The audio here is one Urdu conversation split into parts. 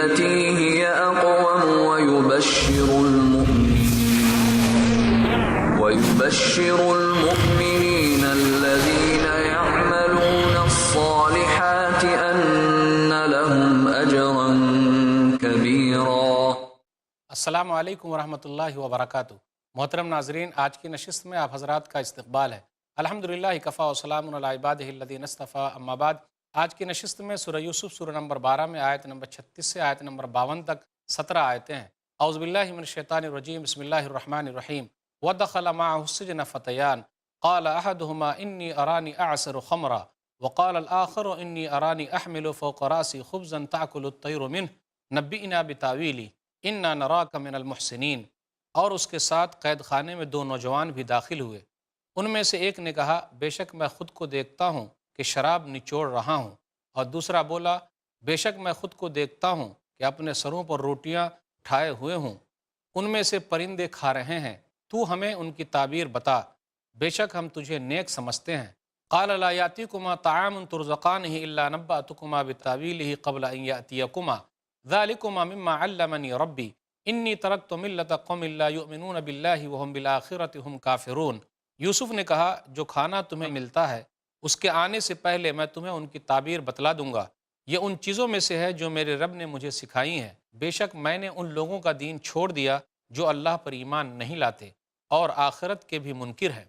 بالتي هي أقوم ويبشر المؤمنين الذين يعملون الصالحات أن لهم أجرا كبيرا۔ السلام علیکم ورحمۃ اللہ وبرکاتہ۔ محترم ناظرین، آج کی نشست میں آپ حضرات کا استقبال ہے۔ الحمدللہ کفا وسلام علی عبادہ الذین اصطفیٰ، اما بعد۔ آج کی نشست میں سورہ یوسف سورہ نمبر 12 میں آیت نمبر 36 سے آیت نمبر 52 تک 17 آیتیں ہیں۔ اعوذ باللہ من الشیطان الرجیم، بسم اللہ الرحمن الرحیم۔ وَدَخَلَ مَعَهُ السِّجْنَ فَتَيَانِ قَالَ أَحَدُهُمَا إِنِّي أَرَانِي أَعْصِرُ خَمْرًا وَقَالَ الْآخَرُ إِنِّي أَرَانِي أَحْمِلُ فَوْقَ رَأْسِي خُبْزًا تَأْكُلُ الطَّيْرُ مِنْهُ نَبِّئْنَا بِتَأْوِيلِهِ إِنَّا نَرَاكَ مِنَ الْمُحْسِنِينَ۔ اور اس کے ساتھ قید خانے میں 2 نوجوان بھی داخل ہوئے۔ ان میں سے ایک نے کہا، بے شک میں خود کو دیکھتا ہوں کہ شراب نچوڑ رہا ہوں، اور دوسرا بولا، بے شک میں خود کو دیکھتا ہوں کہ اپنے سروں پر روٹیاں اٹھائے ہوئے ہوں، ان میں سے پرندے کھا رہے ہیں، تو ہمیں ان کی تعبیر بتا، بے شک ہم تجھے نیک سمجھتے ہیں۔ قال لا یاتیکما طعام ترزقانہ الا نبأتکما بتاویلہ قبل ان یاتیکما ذالکما مما علمنی ربی انی ترکت ملت قوم لا یؤمنون باللہ وہم بالآخرۃ ہم کافرون۔ یوسف نے کہا، جو کھانا تمہیں ملتا ہے اس کے آنے سے پہلے میں تمہیں ان کی تعبیر بتلا دوں گا، یہ ان چیزوں میں سے ہے جو میرے رب نے مجھے سکھائی ہیں، بے شک میں نے ان لوگوں کا دین چھوڑ دیا جو اللہ پر ایمان نہیں لاتے اور آخرت کے بھی منکر ہیں۔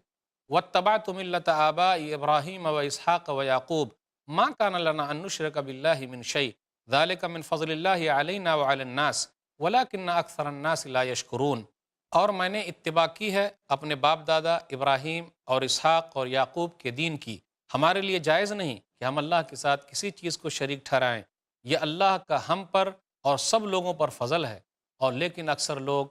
واتبعت ملت آبائی ابراہیم و اسحاق و یعقوب ما کان لنا ان نشرک باللہ من شیء ذلک من فضل اللہ علینا وعلی الناس ولکن اکثر الناس لا یشکرون۔ اور میں نے اتباع کی ہے اپنے باپ دادا ابراہیم اور اسحاق اور یعقوب کے دین کی، ہمارے لیے جائز نہیں کہ ہم اللہ کے ساتھ کسی چیز کو شریک ٹھہرائیں، یہ اللہ کا ہم پر اور سب لوگوں پر فضل ہے، اور لیکن اکثر لوگ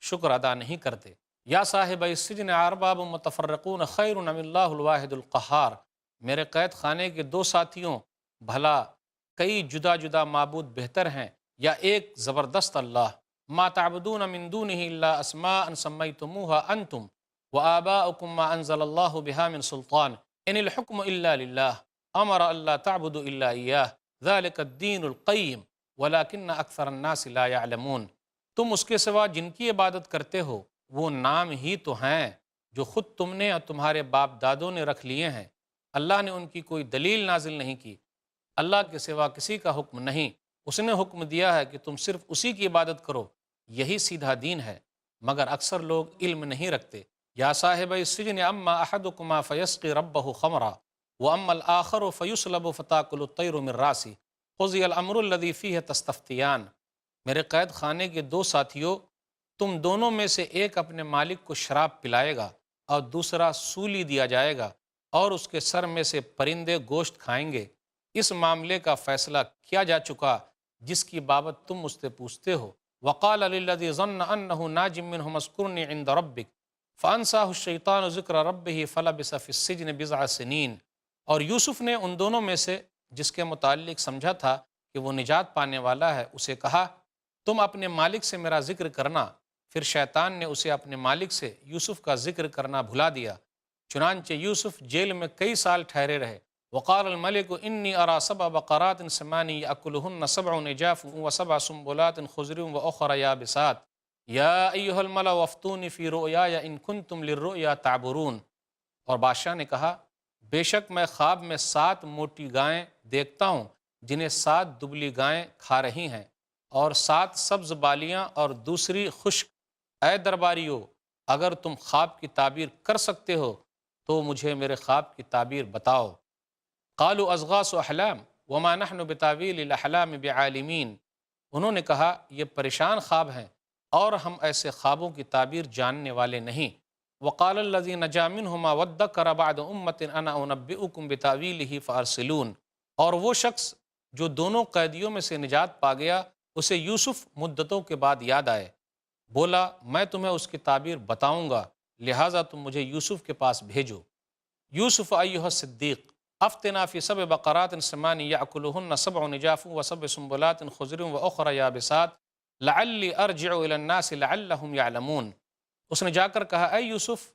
شکر ادا نہیں کرتے۔ یا صاحب السجن ارباب متفرقون خیر ام اللہ الواحد القہار، میرے قید خانے کے 2 ساتھیوں، بھلا کئی جدا جدا معبود بہتر ہیں یا ایک زبردست اللہ؟ ما تعبدون من دونہ الا اسماء سمیتموها انتم وآباؤکم ما انزل اللہ بها من سلطان ان الحکم الا للہ امر الا تعبدوا الا ایاہ ذلک الدین القیم ولکن اکثر الناس لا یعلمون۔ تم اس کے سوا جن کی عبادت کرتے ہو وہ نام ہی تو ہیں جو خود تم نے اور تمہارے باپ دادوں نے رکھ لیے ہیں، اللہ نے ان کی کوئی دلیل نازل نہیں کی، اللہ کے سوا کسی کا حکم نہیں، اس نے حکم دیا ہے کہ تم صرف اسی کی عبادت کرو، یہی سیدھا دین ہے، مگر اکثر لوگ علم نہیں رکھتے۔ یا صاحب السجن اما احدکما فیسقی ربہ خمرا واما الآخر فیسلب فتاکل الطیر من راسہ قضی الامر الذی فیہ تستفتیان۔ میرے قید خانے کے 2 ساتھیوں، تم دونوں میں سے ایک اپنے مالک کو شراب پلائے گا اور دوسرا سولی دیا جائے گا، اور اس کے سر میں سے پرندے گوشت کھائیں گے۔ اس معاملے کا فیصلہ کیا جا چکا جس کی بابت تم مجھ سے پوچھتے ہو۔ وقال للذی ظن انہ ناج منہ اذکرنی عند ربک فانساہ الشیطان ذکر ربہ فلبث فی السجن بضع سنین۔ اور یوسف نے ان دونوں میں سے جس کے متعلق سمجھا تھا کہ وہ نجات پانے والا ہے، اسے کہا، تم اپنے مالک سے میرا ذکر کرنا۔ پھر شیطان نے اسے اپنے مالک سے یوسف کا ذکر کرنا بھلا دیا، چنانچہ یوسف جیل میں کئی سال ٹھہرے رہے۔ وقال الملک انی ارى 7 بقرات سمان یأکلہن 7 عجاف و7 سنبلات خضر وأخر یابسات یا ایہا الملأ افتونی فی رؤیای ان کنتم للرؤیا تعبرون۔ اور بادشاہ نے کہا، بے شک میں خواب میں 7 موٹی گائیں دیکھتا ہوں جنہیں 7 دبلی گائیں کھا رہی ہیں، اور 7 سبز بالیاں اور دوسری خشک۔ اے درباریو، اگر تم خواب کی تعبیر کر سکتے ہو تو مجھے میرے خواب کی تعبیر بتاؤ۔ قالوا اضغاث احلام وما نحن بتاویل الاحلام بعالمین۔ انہوں نے کہا، یہ پریشان خواب ہیں اور ہم ایسے خوابوں کی تعبیر جاننے والے نہیں۔ وقال الذی نجا منہما وادکر بعد امۃ انا انبئکم بتاویلہ فارسلون۔ اور وہ شخص جو دونوں قیدیوں میں سے نجات پا گیا، اسے یوسف مدتوں کے بعد یاد آئے، بولا، میں تمہیں اس کی تعبیر بتاؤں گا، لہٰذا تم مجھے یوسف کے پاس بھیجو۔ یوسف ایھا الصدیق افتنا فی 7 بقرات سمان یأکلہن 7 عجاف و7 سنبلات خضر وأخر یابسات لعلی ارجع الی الناس لعلہم یعلمون۔ اس نے جا کر کہا، اے یوسف،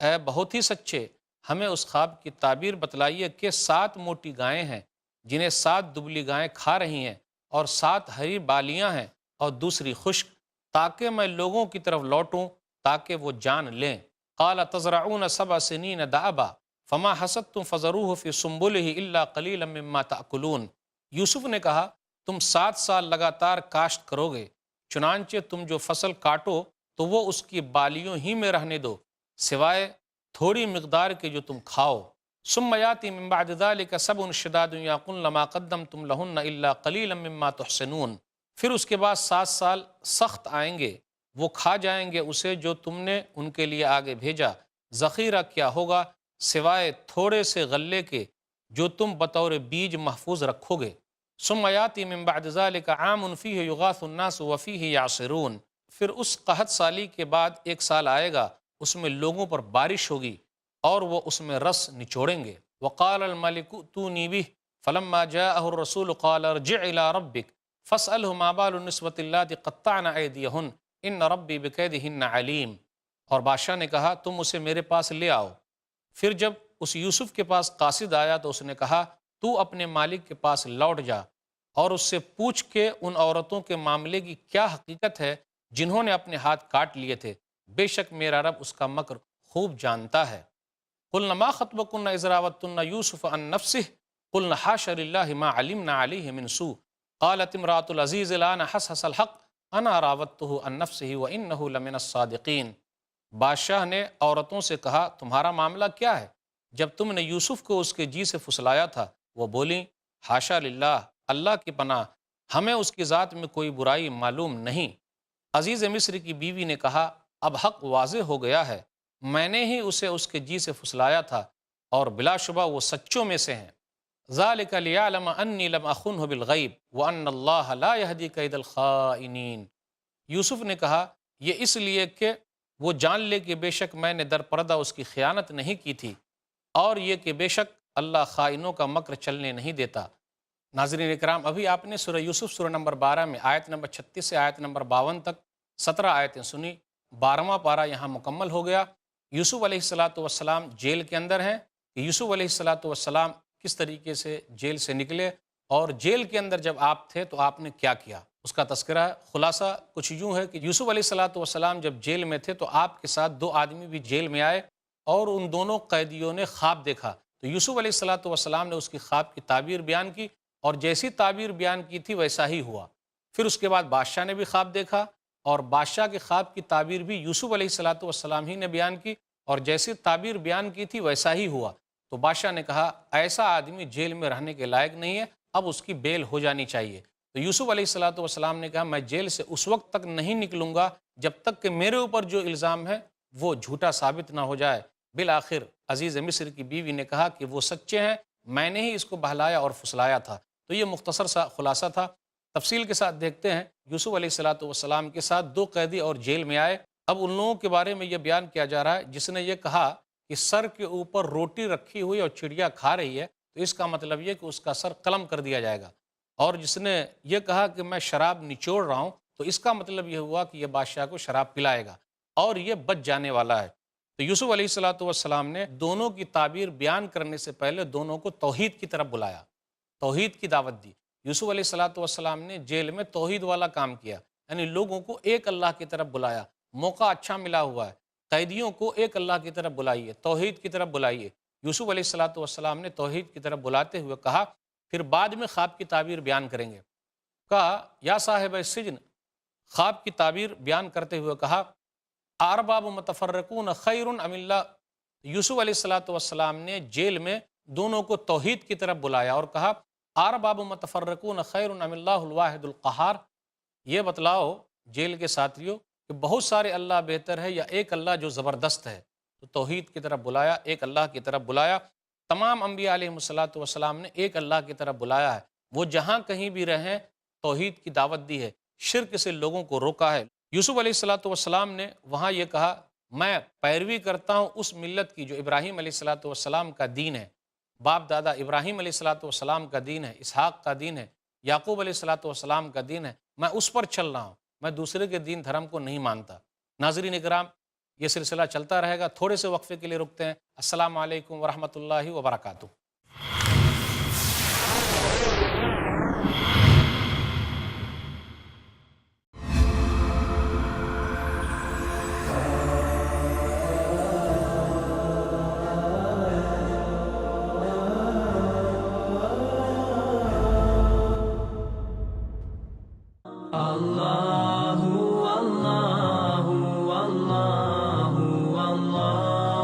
اے بہت ہی سچے، ہمیں اس خواب کی تعبیر بتلائیے کہ 7 موٹی گائیں ہیں جنہیں 7 دبلی گائیں کھا رہی ہیں، اور 7 ہری بالیاں ہیں اور دوسری خشک، تاکہ میں لوگوں کی طرف لوٹوں تاکہ وہ جان لیں۔ قال تزرعون 7 سنین دأبا فما حصدتم فذروه في سنبله الا قلیلا مما تأکلون۔ یوسف نے کہا تم 7 سال لگاتار کاشت کرو گے، چنانچہ تم جو فصل کاٹو تو وہ اس کی بالیوں ہی میں رہنے دو، سوائے تھوڑی مقدار کے جو تم کھاؤ۔ ثم یاتی من بعد ذلك 7 شداد یاکلن ما قدمتم لہن الا قلیلا مما تحسنون۔ پھر اس کے بعد 7 سال سخت آئیں گے، وہ کھا جائیں گے اسے جو تم نے ان کے لیے آگے بھیجا، ذخیرہ کیا ہوگا سوائے تھوڑے سے غلے کے جو تم بطور بیج محفوظ رکھو گے۔ ثم یاتی من بعد ذلك عام فیہ یغاث الناس وفیہ یعصرون۔ پھر اس قحط سالی کے بعد 1 سال آئے گا، اس میں لوگوں پر بارش ہوگی اور وہ اس میں رس نچوڑیں گے۔ وقال الملک ائتونی بہ فلما جاءہ الرسول قال ارجع الى ربک فاسألہ ما بال النسوة اللاتي قطعن ایدیہن ان ربی بکیدہن علیم۔ اور بادشاہ نے کہا تم اسے میرے پاس لے آؤ۔ پھر جب اس یوسف کے پاس قاصد آیا تو اس نے کہا تو اپنے مالک کے پاس لوٹ جا اور اس سے پوچھ کہ ان عورتوں کے معاملے کی کیا حقیقت ہے جنہوں نے اپنے ہاتھ کاٹ لیے تھے، بے شک میرا رب اس کا مکر خوب جانتا ہے۔ قلنا ما خطبکن اذ راوتن یوسف عن نفسہ قلنا حاش للہ ما علمنا علیہ من سوء قالت امرأة العزیز الآن حصحص الحق انا راودتہ عن نفسہ وانہ لمن الصادقین۔ بادشاہ نے عورتوں سے کہا تمہارا معاملہ کیا ہے جب تم نے یوسف کو اس کے جی سے پھسلایا تھا؟ وہ بولیں حاشا للہ، اللہ کی پناہ، ہمیں اس کی ذات میں کوئی برائی معلوم نہیں۔ عزیز مصر کی بیوی نے کہا اب حق واضح ہو گیا ہے، میں نے ہی اسے اس کے جی سے پھسلایا تھا اور بلا شبہ وہ سچوں میں سے ہیں۔ ذالک لیعلم انی لم اخنہ بالغیب وان اللہ لا یہدی کید الخائنین۔ یوسف نے کہا یہ اس لیے کہ وہ جان لے کہ بے شک میں نے در پردہ اس کی خیانت نہیں کی تھی، اور یہ کہ بے شک اللہ خائنوں کا مکر چلنے نہیں دیتا۔ ناظرین اکرام، ابھی آپ نے سورہ یوسف سورہ نمبر 12 میں آیت نمبر 36 سے آیت نمبر 52 تک 17 آیتیں سنی۔ 12واں پارہ یہاں مکمل ہو گیا۔ یوسف علیہ السلام جیل کے اندر ہیں کہ یوسف علیہ السلام کس طریقے سے جیل سے نکلے، اور جیل کے اندر جب آپ تھے تو آپ نے کیا کیا، اس کا تذکرہ ہے۔ خلاصہ کچھ یوں ہے کہ یوسف علیہ السلام جب جیل میں تھے تو آپ کے ساتھ 2 آدمی بھی جیل میں آئے اور ان دونوں قیدیوں نے خواب دیکھا، تو یوسف علیہ السلام نے اس کی خواب کی تعبیر بیان کی، اور جیسی تعبیر بیان کی تھی ویسا ہی ہوا۔ پھر اس کے بعد بادشاہ نے بھی خواب دیکھا، اور بادشاہ کے خواب کی تعبیر بھی یوسف علیہ السلام ہی نے بیان کی، اور جیسی تعبیر بیان کی تھی ویسا ہی ہوا۔ تو بادشاہ نے کہا ایسا آدمی جیل میں رہنے کے لائق نہیں ہے، اب اس کی بیل ہو جانی چاہیے۔ تو یوسف علیہ السلام نے کہا میں جیل سے اس وقت تک نہیں نکلوں گا جب تک کہ میرے اوپر جو الزام ہے وہ جھوٹا ثابت نہ ہو جائے۔ بالآخر عزیز مصر کی بیوی نے کہا کہ وہ سچے ہیں، میں نے ہی اس کو بہلایا اور پھسلایا تھا۔ تو یہ مختصر سا خلاصہ تھا۔ تفصیل کے ساتھ دیکھتے ہیں۔ یوسف علیہ السلام کے ساتھ 2 قیدی اور جیل میں آئے۔ اب ان لوگوں کے بارے میں یہ بیان کیا جا رہا ہے جس نے یہ کہا کہ سر کے اوپر روٹی رکھی ہوئی اور چڑیا کھا رہی ہے، تو اس کا مطلب یہ کہ اس کا سر قلم کر دیا جائے گا۔ اور جس نے یہ کہا کہ میں شراب نچوڑ رہا ہوں، تو اس کا مطلب یہ ہوا کہ یہ بادشاہ کو شراب پلائے گا اور یہ بچ جانے والا ہے۔ تو یوسف علیہ السلام نے دونوں کی تعبیر بیان کرنے سے پہلے دونوں کو توحید کی طرف بلایا، توحید کی دعوت دی۔ یوسف علیہ السلام نے جیل میں توحید والا کام کیا، یعنی لوگوں کو ایک اللہ کی طرف بلایا۔ موقع اچھا ملا ہوا ہے، قیدیوں کو ایک اللہ کی طرف بلائیے، توحید کی طرف بلائیے۔ یوسف علیہ السلام نے توحید کی طرف بلاتے ہوئے کہا، پھر بعد میں خواب کی تعبیر بیان کریں گے۔ کہا یا صاحب السجن، خواب کی تعبیر بیان کرتے ہوئے کہا ارباب متفرقون خیر ام اللہ۔ یوسف علیہ السلام نے جیل میں دونوں کو توحید کی طرف بلایا اور کہا ارباب متفرقون خیر ام اللہ الواحد القہار۔ یہ بتلاؤ جیل کے ساتھیوں کہ بہت سارے اللہ بہتر ہے یا ایک اللہ جو زبردست ہے۔ تو توحید کی طرف بلایا، ایک اللہ کی طرف بلایا۔ تمام انبیاء علیہ السلام نے ایک اللہ کی طرف بلایا ہے، وہ جہاں کہیں بھی رہیں توحید کی دعوت دی ہے، شرک سے لوگوں کو روکا ہے۔ یوسف علیہ السلام نے وہاں یہ کہا میں پیروی کرتا ہوں اس ملت کی جو ابراہیم علیہ السلام کا دین ہے، باپ دادا ابراہیم علیہ السلام کا دین ہے، اسحاق کا دین ہے، یعقوب علیہ السلام کا دین ہے، میں اس پر چل رہا ہوں، میں دوسرے کے دین دھرم کو نہیں مانتا۔ ناظرین اکرام، یہ سلسلہ چلتا رہے گا، تھوڑے سے وقفے کے لیے رکتے ہیں۔ السلام علیکم ورحمۃ اللہ وبرکاتہ۔ اللہ اللہ اللہ اللہ اللہ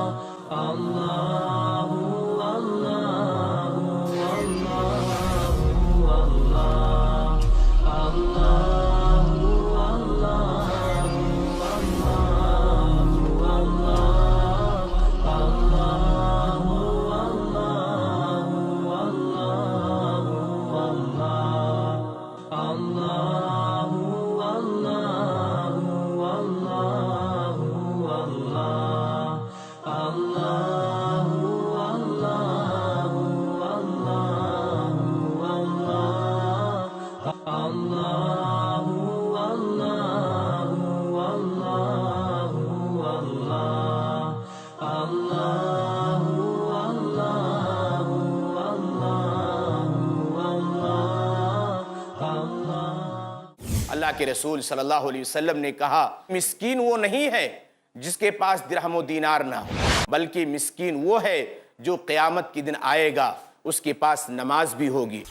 اللہ کے رسول صلی اللہ علیہ وسلم نے کہا مسکین وہ نہیں ہے جس کے پاس درہم و دینار نہ ہو، بلکہ مسکین وہ ہے جو قیامت کے دن آئے گا، اس کے پاس نماز بھی ہوگی،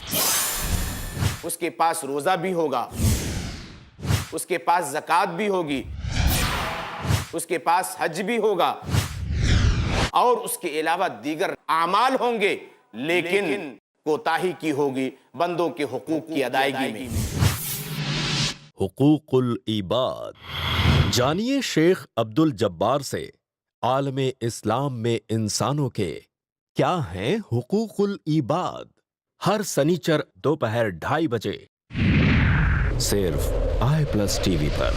اس کے پاس روزہ بھی ہوگا، اس کے پاس زکوٰۃ بھی ہوگی، اس کے پاس حج بھی ہوگا، اور اس کے علاوہ دیگر اعمال ہوں گے، لیکن کوتاہی کی ہوگی بندوں کے حقوق کی ادائیگی میں۔ حقوق العباد، جانیے شیخ عبد الجبار سے عالم اسلام میں انسانوں کے کیا ہیں حقوق العباد، ہر سنیچر دوپہر 2:30 بجے صرف i+TV پر،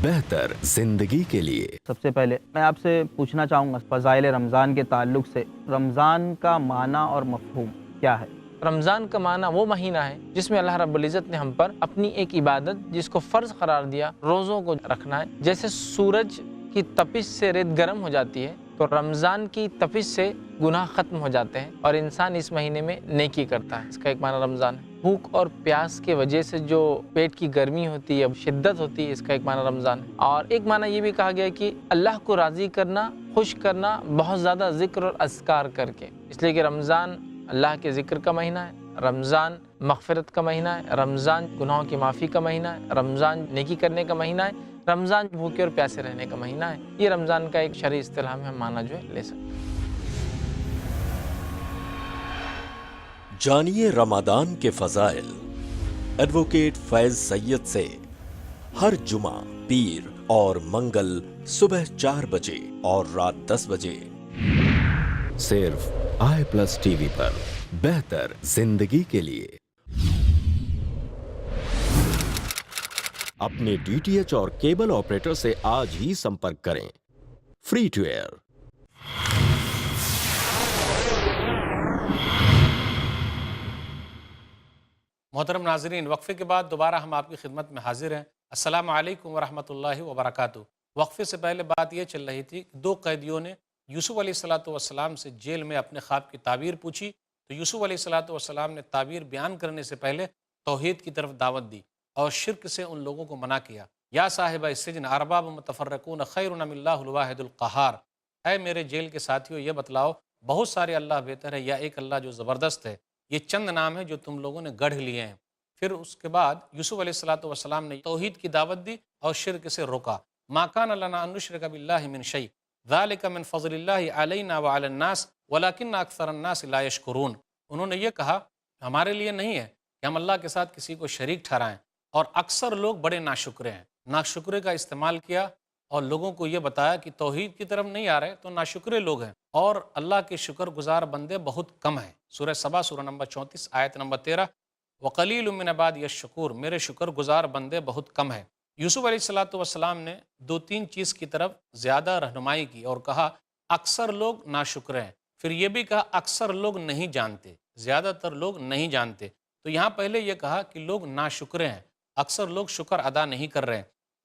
بہتر زندگی کے لیے۔ سب سے پہلے میں آپ سے پوچھنا چاہوں گا فضائل رمضان کے تعلق سے، رمضان کا معنی اور مفہوم کیا ہے؟ رمضان کا معنی وہ مہینہ ہے جس میں اللہ رب العزت نے ہم پر اپنی ایک عبادت جس کو فرض قرار دیا، روزوں کو رکھنا ہے۔ جیسے سورج کی تپش سے ریت گرم ہو جاتی ہے، تو رمضان کی تپش سے گناہ ختم ہو جاتے ہیں اور انسان اس مہینے میں نیکی کرتا ہے، اس کا ایک معنی رمضان ہے۔ بھوک اور پیاس کے وجہ سے جو پیٹ کی گرمی ہوتی ہے، شدت ہوتی ہے، اس کا ایک معنی رمضان ہے۔ اور ایک معنی یہ بھی کہا گیا ہے کہ اللہ کو راضی کرنا، خوش کرنا بہت زیادہ ذکر اور اذکار کر کے، اس لیے کہ رمضان اللہ کے ذکر کا مہینہ ہے، رمضان مغفرت کا مہینہ ہے، رمضان گناہوں کی معافی کا مہینہ ہے، رمضان نیکی کرنے کا مہینہ ہے، رمضان بھوکے اور پیاسے رہنے کا مہینہ ہے۔ یہ رمضان کا ایک شرعی اصطلاح میں ہم معنی جو ہے لے سکتے ہیں۔ جانیے رمضان کے فضائل ایڈوکیٹ فیض سید سے، ہر جمعہ، پیر اور منگل صبح 4 بجے اور رات 10 بجے صرف i+TV پر، بہتر زندگی کے لیے۔ اپنے DTH اور کیبل آپریٹر سے آج ہی سمپرک کریں، فری ٹو ایئر۔ محترم ناظرین، وقفے کے بعد دوبارہ ہم آپ کی خدمت میں حاضر ہیں۔ السلام علیکم ورحمۃ اللہ وبرکاتہ۔ وقفے سے پہلے بات یہ چل رہی تھی کہ 2 قیدیوں نے یوسف علیہ السلام سے جیل میں اپنے خواب کی تعبیر پوچھی، تو یوسف علیہ السلام نے تعبیر بیان کرنے سے پہلے توحید کی طرف دعوت دی اور شرک سے ان لوگوں کو منع کیا۔ یا صاحب السجن ارباب متفرقون خیر ام اللہ الواحد القہار، اے میرے جیل کے ساتھیوں یہ بتلاؤ بہت سارے اللہ بہتر ہے یا ایک اللہ جو زبردست ہے؟ یہ چند نام ہیں جو تم لوگوں نے گڑھ لیے ہیں۔ پھر اس کے بعد یوسف علیہ السلام نے توحید کی دعوت دی اور شرک سے روکا۔ ما کان لنا ان نشرک باللہ من شیء ذالک من فضل اللہ علینا وعلی الناس ولکن اکثر الناس لا یشکرون۔ انہوں نے یہ کہا ہمارے لیے نہیں ہے کہ ہم اللہ کے ساتھ کسی کو شریک ٹھہرائیں، اور اکثر لوگ بڑے ناشکرے ہیں۔ ناشکرے کا استعمال کیا اور لوگوں کو یہ بتایا کہ توحید کی طرف نہیں آ رہے تو ناشکرے لوگ ہیں، اور اللہ کے شکر گزار بندے بہت کم ہیں۔ سورہ سبا سورہ نمبر 34 آیت نمبر 13، وقلیل من عبادی الشکور، میرے شکر گزار بندے بہت کم ہیں۔ یوسف علیہ السلام نے 2-3 چیز کی طرف زیادہ رہنمائی کی اور کہا اکثر لوگ ناشکرے ہیں، پھر یہ بھی کہا اکثر لوگ نہیں جانتے، زیادہ تر لوگ نہیں جانتے۔ تو یہاں پہلے یہ کہا کہ لوگ ناشکرے ہیں، اکثر لوگ شکر ادا نہیں کر رہے ہیں۔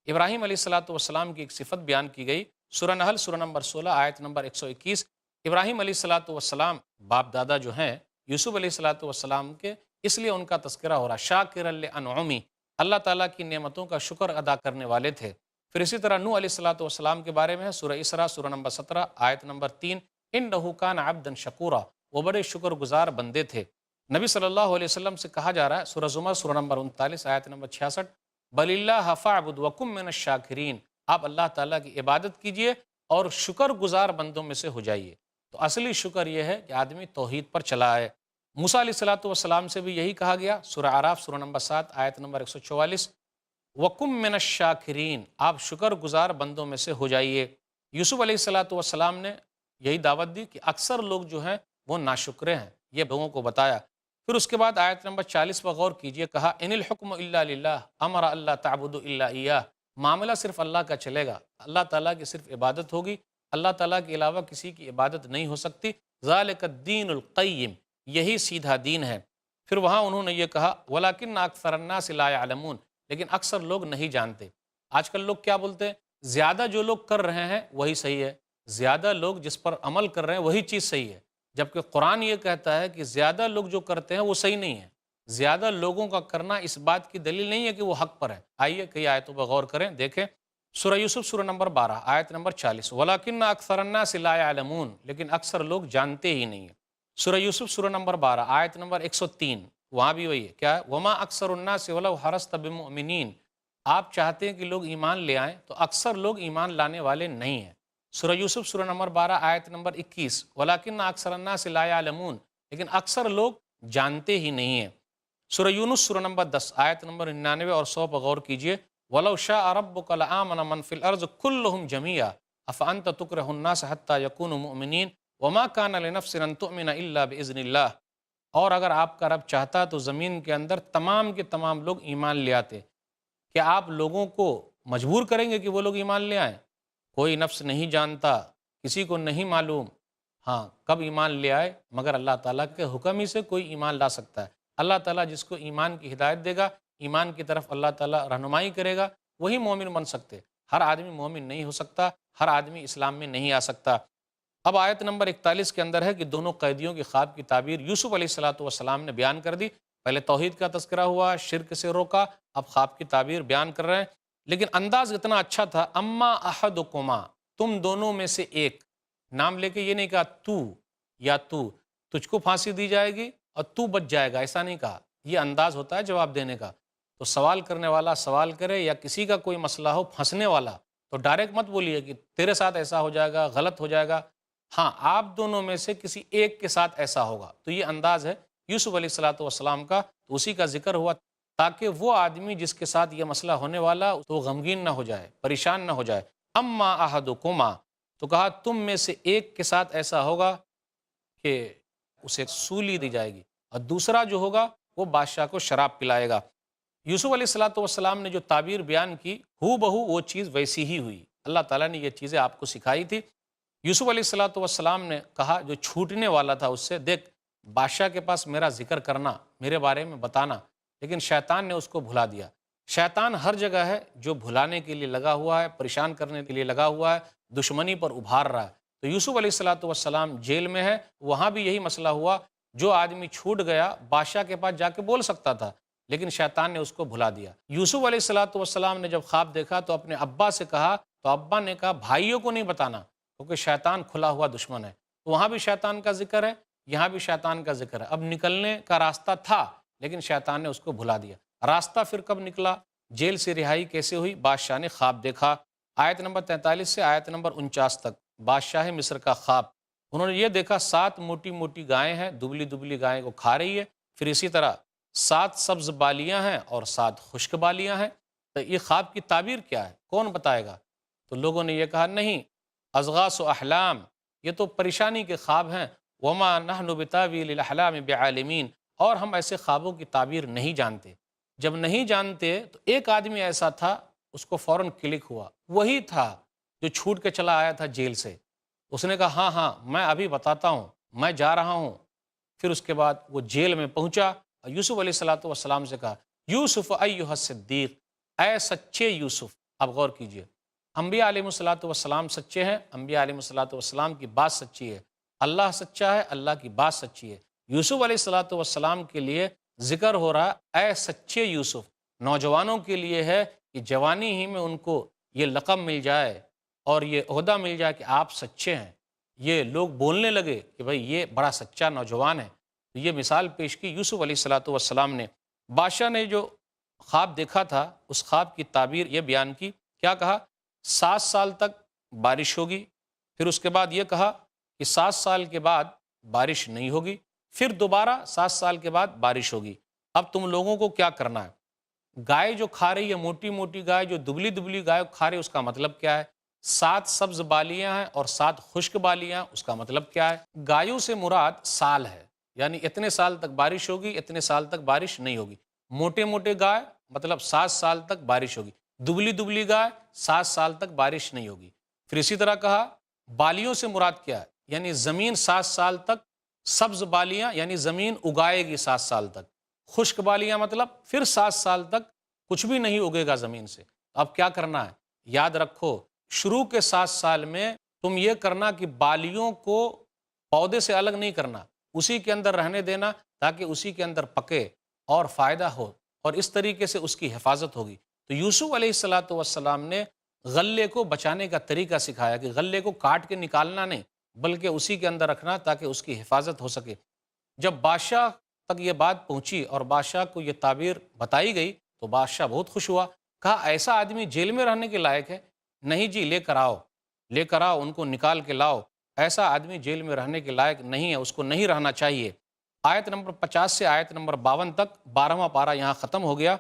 ابراہیم علیہ السلام کی ایک صفت بیان کی گئی، سورہ نحل سورہ نمبر 16 آیت نمبر 121۔ ابراہیم علیہ السلام باپ دادا جو ہیں یوسف علیہ السلام کے، اس لیے ان کا تذکرہ ہو رہا، شاکر لانعمی، اللہ تعالیٰ کی نعمتوں کا شکر ادا کرنے والے تھے۔ پھر اسی طرح نوح علیہ السلام کے بارے میں سورہ اسراء سورہ نمبر 17 آیت نمبر 3، انہ کان عبدا شکورا، وہ بڑے شکر گزار بندے تھے۔ نبی صلی اللہ علیہ وسلم سے کہا جا رہا ہے سورہ زمر سورہ نمبر 39 آیت نمبر 66، بل اللہ فاعبد وکم من الشاکرین، آپ اللہ تعالیٰ کی عبادت کیجئے اور شکر گزار بندوں میں سے ہو جائیے۔ تو اصلی شکر یہ ہے کہ آدمی توحید پر چلا آئے۔ موسیٰ علیہ السلام سے بھی یہی کہا گیا، سورہ اعراف سورہ نمبر 7 آیت نمبر 144، وَقُم مِّنَ الشَّاكِرِينَ، آپ شکر گزار بندوں میں سے ہو جائیے۔ یوسف علیہ السلام نے یہی دعوت دی کہ اکثر لوگ جو ہیں وہ ناشکرے ہیں، یہ لوگوں کو بتایا۔ پھر اس کے بعد آیت نمبر 40 پر غور کیجئے، کہا ان الحکم الا للہ امر اللہ تعبدوا الا ایاہ، معاملہ صرف اللہ کا چلے گا، اللہ تعالیٰ کی صرف عبادت ہوگی، اللہ تعالیٰ کے علاوہ کسی کی عبادت نہیں ہو سکتی، ذالک الدین القیم، یہی سیدھا دین ہے۔ پھر وہاں انہوں نے یہ کہا وَلَكِنَّ أَكْثَرَ النَّاسِ لَا يَعْلَمُونَ، لیکن اکثر لوگ نہیں جانتے۔ آج کل لوگ کیا بولتے ہیں؟ زیادہ جو لوگ کر رہے ہیں وہی صحیح ہے، زیادہ لوگ جس پر عمل کر رہے ہیں وہی چیز صحیح ہے، جبکہ قرآن یہ کہتا ہے کہ زیادہ لوگ جو کرتے ہیں وہ صحیح نہیں ہے۔ زیادہ لوگوں کا کرنا اس بات کی دلیل نہیں ہے کہ وہ حق پر ہے۔ آئیے کئی آیتوں پر غور کریں، دیکھیں سورہ یوسف سورہ نمبر 12 آیت نمبر 40، وَلَكِنَّ أَكْثَرَ النَّاسِ لَا يَعْلَمُونَ، لیکن اکثر لوگ جانتے ہی نہیں ہیں۔ سورہ یوسف سورہ نمبر 12 آیت نمبر 103، وہاں بھی وہی ہے، کیا ہے؟ وَمَا أَكْثَرُ النَّاسِ وَلَوْ حَرَصْتَ بِمُؤْمِنِينَ، آپ چاہتے ہیں کہ لوگ ایمان لے آئیں تو اکثر لوگ ایمان لانے والے نہیں ہیں۔ سورہ یوسف سورہ نمبر 12 آیت نمبر 21، وَلَكِنَّ أَكْثَرَ النَّاسِ لَا يَعْلَمُونَ، لیکن اکثر لوگ جانتے ہی نہیں ہیں۔ سورہ یونس سورہ نمبر 10 آیت نمبر 99 اور 100 پر غور کیجئے، وَلَوْ شَاءَ رَبُّكَ لَآمَنَ مَنْ فِي الْأَرْضِ كُلُّهُمْ جَمِيعًا أَفَأَنْتَ تُكْرِهُ النَّاسَ حَتَّى يَكُونُوا مُؤْمِنِينَ وَمَا كَانَ لِنَفْسٍ أَن تُؤْمِنَ إِلَّا بِإِذْنِ اللَّهِ، اور اگر آپ کا رب چاہتا تو زمین کے اندر تمام کے تمام لوگ ایمان لے آتے۔ کیا آپ لوگوں کو مجبور کریں گے کہ وہ لوگ ایمان لے آئیں؟ کوئی نفس نہیں جانتا، کسی کو نہیں معلوم ہاں کب ایمان لے آئے، مگر اللہ تعالیٰ کے حکم ہی سے کوئی ایمان لا سکتا ہے۔ اللہ تعالیٰ جس کو ایمان کی ہدایت دے گا، ایمان کی طرف اللہ تعالیٰ رہنمائی کرے گا، وہی مومن بن سکتے۔ ہر آدمی مومن نہیں ہو سکتا، ہر آدمی اسلام میں نہیں آ سکتا۔ اب آیت نمبر 41 کے اندر ہے کہ دونوں قیدیوں کی خواب کی تعبیر یوسف علیہ السلام نے بیان کر دی۔ پہلے توحید کا تذکرہ ہوا، شرک سے روکا، اب خواب کی تعبیر بیان کر رہے ہیں، لیکن انداز اتنا اچھا تھا، اما احدکما، تم دونوں میں سے ایک، نام لے کے یہ نہیں کہا تو یا تو، تجھ کو پھانسی دی جائے گی اور تو بچ جائے گا، ایسا نہیں کہا۔ یہ انداز ہوتا ہے جواب دینے کا۔ تو سوال کرنے والا سوال کرے یا کسی کا کوئی مسئلہ ہو پھنسنے والا، تو ڈائریکٹ مت بولیے کہ تیرے ساتھ ایسا ہو جائے گا، غلط ہو جائے گا، ہاں آپ دونوں میں سے کسی ایک کے ساتھ ایسا ہوگا۔ تو یہ انداز ہے یوسف علیہ السلام کا، تو اسی کا ذکر ہوا تاکہ وہ آدمی جس کے ساتھ یہ مسئلہ ہونے والا تو غمگین نہ ہو جائے، پریشان نہ ہو جائے۔ اما احدکما، تو کہا تم میں سے ایک کے ساتھ ایسا ہوگا کہ اسے سولی دی جائے گی، اور دوسرا جو ہوگا وہ بادشاہ کو شراب پلائے گا۔ یوسف علیہ السلام نے جو تعبیر بیان کی، ہو بہو وہ چیز ویسی ہی ہوئی۔ اللہ تعالیٰ نے یہ چیزیں آپ کو سکھائی تھی۔ یوسف علیہ السلام نے کہا جو چھوٹنے والا تھا اس سے، دیکھ بادشاہ کے پاس میرا ذکر کرنا، میرے بارے میں بتانا، لیکن شیطان نے اس کو بھلا دیا۔ شیطان ہر جگہ ہے، جو بھلانے کے لیے لگا ہوا ہے، پریشان کرنے کے لیے لگا ہوا ہے، دشمنی پر ابھار رہا ہے۔ تو یوسف علیہ السلام جیل میں ہے، وہاں بھی یہی مسئلہ ہوا، جو آدمی چھوٹ گیا بادشاہ کے پاس جا کے بول سکتا تھا، لیکن شیطان نے اس کو بھلا دیا۔ یوسف علیہ السلام نے جب خواب دیکھا تو اپنے ابا سے کہا، تو ابا نے کہا بھائیوں کو نہیں بتانا، کیونکہ شیطان کھلا ہوا دشمن ہے۔ تو وہاں بھی شیطان کا ذکر ہے، یہاں بھی شیطان کا ذکر ہے۔ اب نکلنے کا راستہ تھا، لیکن شیطان نے اس کو بھلا دیا۔ راستہ پھر کب نکلا، جیل سے رہائی کیسے ہوئی؟ بادشاہ نے خواب دیکھا۔ آیت نمبر 43 سے آیت نمبر 49 تک بادشاہ مصر کا خواب۔ انہوں نے یہ دیکھا 7 موٹی موٹی گائیں ہیں، دبلی دبلی گائیں کو کھا رہی ہے، پھر اسی طرح 7 سبز بالیاں ہیں اور 7 خشک بالیاں ہیں۔ تو یہ خواب کی تعبیر کیا ہے، کون بتائے گا؟ تو لوگوں نے یہ کہا نہیں، اضغاث و احلام، یہ تو پریشانی کے خواب ہیں، وما نحن بتاویل الاحلام بعالمین، اور ہم ایسے خوابوں کی تعبیر نہیں جانتے۔ جب نہیں جانتے تو ایک آدمی ایسا تھا، اس کو فوراً کلک ہوا، وہی تھا جو چھوٹ کے چلا آیا تھا جیل سے۔ اس نے کہا ہاں میں ابھی بتاتا ہوں، میں جا رہا ہوں۔ پھر اس کے بعد وہ جیل میں پہنچا اور یوسف علیہ السلام سے کہا، یوسف ایھا الصدیق، اے سچے یوسف۔ اب غور کیجئے، انبیاء علیہ السلام سچے ہیں، انبیاء علیہ السلام کی بات سچی ہے، اللہ سچا ہے، اللہ کی بات سچی ہے۔ یوسف علیہ السلام کے لیے ذکر ہو رہا اے سچے یوسف، نوجوانوں کے لیے ہے کہ جوانی ہی میں ان کو یہ لقب مل جائے اور یہ عہدہ مل جائے کہ آپ سچے ہیں، یہ لوگ بولنے لگے کہ بھئی یہ بڑا سچا نوجوان ہے۔ تو یہ مثال پیش کی یوسف علیہ السلام نے۔ بادشاہ نے جو خواب دیکھا تھا اس خواب کی تعبیر یہ بیان کی، کیا کہا؟ 7 سال تک بارش ہوگی، پھر اس کے بعد یہ کہا کہ 7 سال کے بعد بارش نہیں ہوگی، پھر دوبارہ 7 سال کے بعد بارش ہوگی۔ اب تم لوگوں کو کیا کرنا ہے؟ گائے جو کھا رہی ہے، موٹی موٹی گائے جو دبلی دبلی گائے کھا رہی ہے، اس کا مطلب کیا ہے؟ 7 سبز بالیاں ہیں اور 7 خشک بالیاں، اس کا مطلب کیا ہے؟ گایوں سے مراد سال ہے، یعنی اتنے سال تک بارش ہوگی، اتنے سال تک بارش نہیں ہوگی۔ موٹے موٹے گائے مطلب 7 سال تک بارش ہوگی، دبلی دبلی گائے 7 سال تک بارش نہیں ہوگی۔ پھر اسی طرح کہا بالیوں سے مراد کیا ہے؟ یعنی زمین 7 سال تک سبز بالیاں، یعنی زمین اگائے گی 7 سال تک۔ خشک بالیاں مطلب پھر 7 سال تک کچھ بھی نہیں اگے گا زمین سے۔ اب کیا کرنا ہے؟ یاد رکھو، شروع کے 7 سال میں تم یہ کرنا کہ بالیوں کو پودے سے الگ نہیں کرنا، اسی کے اندر رہنے دینا تاکہ اسی کے اندر پکے اور فائدہ ہو، اور اس طریقے سے اس کی حفاظت ہوگی۔ تو یوسف علیہ السلام نے غلے کو بچانے کا طریقہ سکھایا کہ غلے کو کاٹ کے نکالنا نہیں، بلکہ اسی کے اندر رکھنا تاکہ اس کی حفاظت ہو سکے۔ جب بادشاہ تک یہ بات پہنچی اور بادشاہ کو یہ تعبیر بتائی گئی تو بادشاہ بہت خوش ہوا، کہا ایسا آدمی جیل میں رہنے کے لائق ہے؟ نہیں جی، لے کر آؤ، ان کو نکال کے لاؤ، ایسا آدمی جیل میں رہنے کے لائق نہیں ہے، اس کو نہیں رہنا چاہیے۔ آیت نمبر 50 سے آیت نمبر 52 تک 12واں پارہ یہاں ختم ہو گیا۔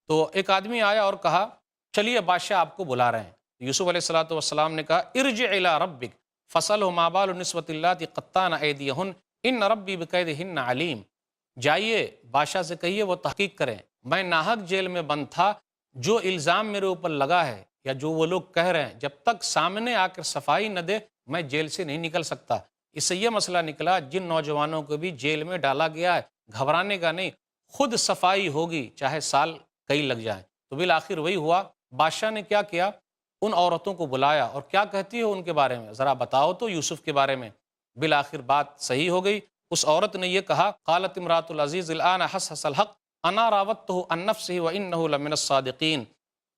تو ایک آدمی آیا اور کہا چلیے بادشاہ آپ کو بلا رہے ہیں۔ یوسف علیہ السلام نے کہا ارجع الی ربک فاسألہ ما بال النسوۃ اللاتی قطعن ایدیہن ان ربی بکیدہن علیم۔ جائیے بادشاہ سے کہیے وہ تحقیق کریں، میں ناحق جیل میں بند تھا، جو الزام میرے اوپر لگا ہے یا جو وہ لوگ کہہ رہے ہیں، جب تک سامنے آ کر صفائی نہ دے میں جیل سے نہیں نکل سکتا۔ اس سے یہ مسئلہ نکلا جن نوجوانوں کو بھی جیل میں ڈالا گیا ہے گھبرانے کا نہیں، خود صفائی ہوگی چاہے سال کئی لگ جائیں۔ تو بالآخر وہی ہوا۔ بادشاہ نے کیا کیا؟ ان عورتوں کو بلایا اور کیا کہتی ہو ان کے بارے میں، ذرا بتاؤ تو یوسف کے بارے میں۔ بالآخر بات صحیح ہو گئی۔ اس عورت نے یہ کہا قالت امرأۃ العزیز الآن حصحص الحق انا راودتہ عن نفسہ وانہ لمن الصادقین۔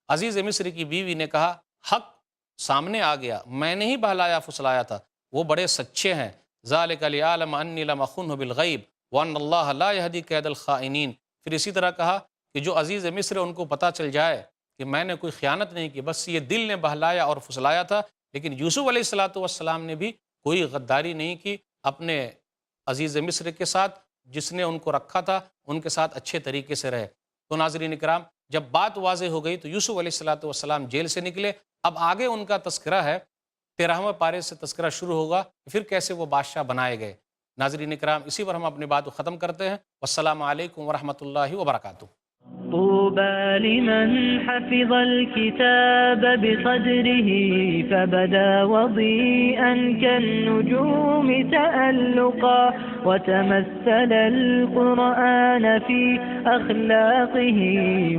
عزیز مصر کی بیوی نے کہا حق سامنے آ گیا، میں نے ہی بہلایا پھسلایا تھا، وہ بڑے سچے ہیں۔ ذالک لیعلم انی لم اخنہ بالغیب وان اللہ لا یہدی کید الخائنین۔ پھر اسی طرح کہا کہ جو عزیز مصر ان کو پتہ چل جائے کہ میں نے کوئی خیانت نہیں کی، بس یہ دل نے بہلایا اور پھسلایا تھا۔ لیکن یوسف علیہ السلام نے بھی کوئی غداری نہیں کی اپنے عزیز مصر کے ساتھ، جس نے ان کو رکھا تھا ان کے ساتھ اچھے طریقے سے رہے۔ تو ناظرین کرام، جب بات واضح ہو گئی تو یوسف علیہ السلام جیل سے نکلے۔ اب آگے ان کا تذکرہ ہے، 13ویں پارے سے تذکرہ شروع ہوگا، پھر کیسے وہ بادشاہ بنائے گئے۔ ناظرین کرام، اسی پر ہم اپنی بات کو ختم کرتے ہیں۔ والسلام علیکم ورحمۃ اللہ وبرکاتہ۔ طوبى لمن حفظ الكتاب بصدره فبدا وضيئا كالنجوم تألقا وتمثل القرآن في أخلاقه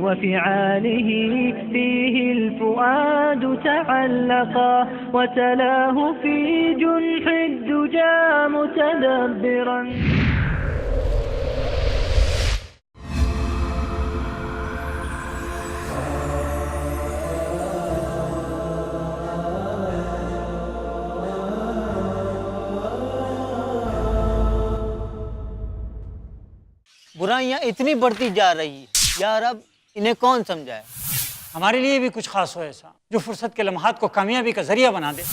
وفعاله فيه الفؤاد تعلقا وتلاه في جنح الدجى متدبرا۔ برائیاں اتنی بڑھتی جا رہی ہیں، یا رب انہیں کون سمجھائے؟ ہمارے لیے بھی کچھ خاص ہو ایسا جو فرصت کے لمحات کو کامیابی کا ذریعہ بنا دے۔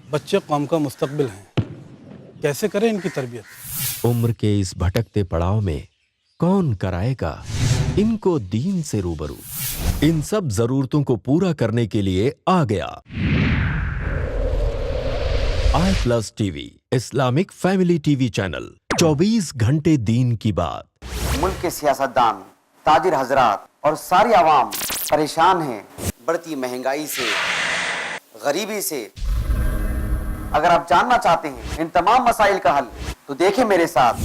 بچے قوم کا مستقبل ہیں، کیسے کریں ان کی تربیت؟ عمر کے اس بھٹکتے پڑاؤ میں کون کرائے گا ان کو دین سے روبرو؟ ان سب ضرورتوں کو پورا کرنے کے لیے آ گیا i+TV Islamic family T V channel, 24 گھنٹے دین کی بات۔ ملک کے سیاستدان، تاجر حضرات اور ساری عوام پریشان ہیں بڑھتی مہنگائی سے، غریبی سے۔ اگر آپ جاننا چاہتے ہیں ان تمام مسائل کا حل تو دیکھیں میرے ساتھ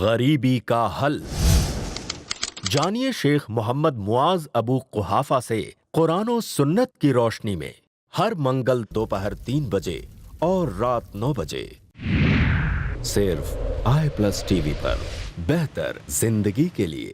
غریبی کا حل۔ جانیے شیخ محمد معاذ ابو قحافہ سے قرآن و سنت کی روشنی میں، ہر منگل دوپہر 3 بجے اور رات 9 بجے، صرف i+TV پر، بہتر زندگی کے لیے۔